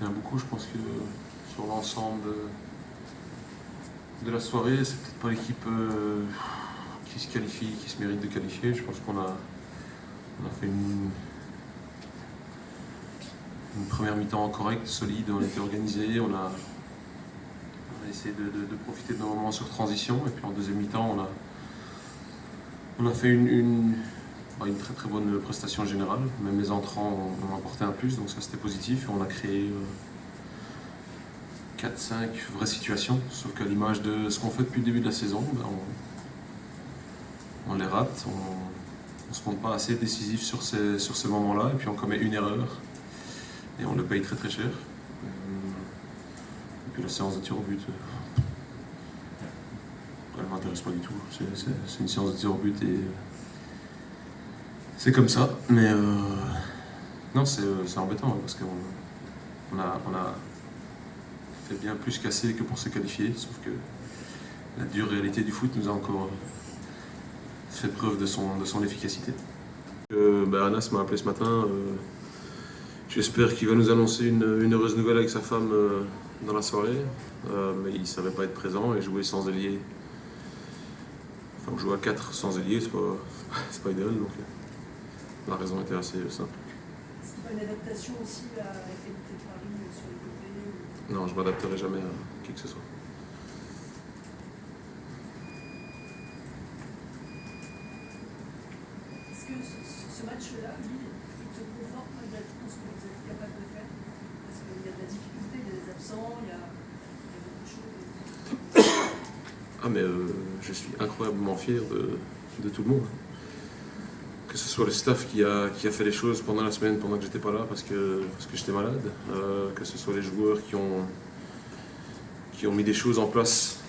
Il y en a beaucoup, je pense que sur l'ensemble de la soirée, c'est peut-être pas l'équipe qui se qualifie, qui se mérite de qualifier. Je pense qu'on a fait une première mi-temps correcte, solide, on a été organisé, on a essayé de profiter de nos moments sur transition, et puis en deuxième mi-temps, on a fait une très très bonne prestation générale. Même les entrants ont apporté un plus, donc ça c'était positif. On a créé 4-5 vraies situations, sauf qu'à l'image de ce qu'on fait depuis le début de la saison, on les rate, on ne se montre pas assez décisif sur ces moments-là, et puis on commet une erreur, et on le paye très très cher. Et puis la séance de tir au but, elle ne m'intéresse pas du tout. C'est une séance de tir au but et c'est comme ça, mais non, c'est embêtant parce qu'on a fait bien plus qu'assez que pour se qualifier, sauf que la dure réalité du foot nous a encore fait preuve de son efficacité. Anas m'a appelé ce matin, j'espère qu'il va nous annoncer une heureuse nouvelle avec sa femme dans la soirée, mais il ne savait pas être présent et jouer sans ailier. Enfin, jouer à 4 sans ailier, c'est pas idéal, donc la raison était assez simple. C'est pas une adaptation aussi à la qualité de Paris sur les côtés Non, je ne m'adapterai jamais à qui que ce soit. Est-ce que ce match-là, lui, il te conforte malgré tout dans ce que vous êtes capable de faire? Parce qu'il y a de la difficulté, il y a des absents, il y a beaucoup de choses. Ah mais je suis incroyablement fier de tout le monde. Que ce soit le staff qui a fait les choses pendant la semaine, pendant que j'étais pas là parce que j'étais malade, que ce soit les joueurs qui ont mis des choses en place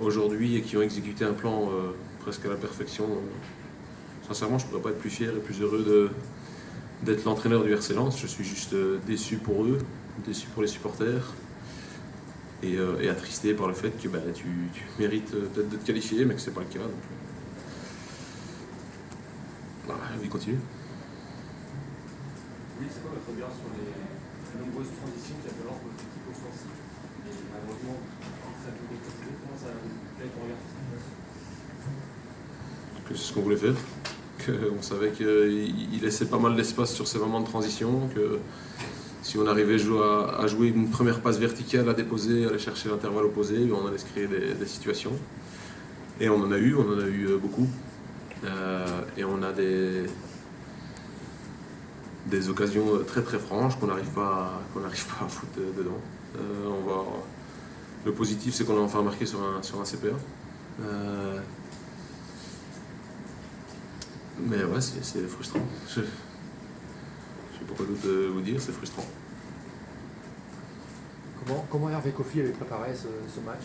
aujourd'hui et qui ont exécuté un plan presque à la perfection. Sincèrement, je ne pourrais pas être plus fier et plus heureux d'être l'entraîneur du RC Lens. Je suis juste déçu pour eux, déçu pour les supporters et attristé par le fait que tu mérites peut-être de te qualifier, mais que c'est pas le cas. Donc, on continue. Oui, c'est quoi votre regard sur les nombreuses transitions qu'il y a de l'ordre de l'équipe offensive? Et malheureusement, ça peut concrétiser. Comment ça fait ton regard sur ça? Que c'est ce qu'on voulait faire. On savait qu'il laissait pas mal d'espace sur ces moments de transition, que si on arrivait à jouer une première passe verticale à déposer, aller chercher l'intervalle opposé, on allait se créer des situations. Et on en a eu beaucoup. Et on a des occasions très très franches qu'on n'arrive pas à foutre dedans. Le positif, c'est qu'on a enfin marqué sur un CPA. Mais ouais, c'est frustrant. Je ne sais pas quoi d'autre vous dire, c'est frustrant. Comment Hervé Kofi avait préparé ce match?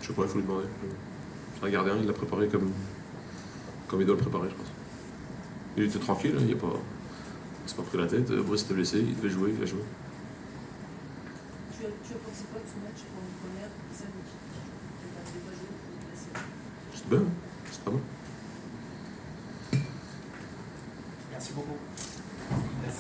Je sais pas, il faut lui demander. C'est un gardien, il l'a préparé comme il doit le préparer, je pense. Il était tranquille, il n'a s'est pas pris la tête. Brice était blessé, il devait jouer, il a joué. Tu as pensé quoi de ce match pour une première ça, tu n'avais pas joué pour la série? C'était bien, c'était pas mal. Merci beaucoup.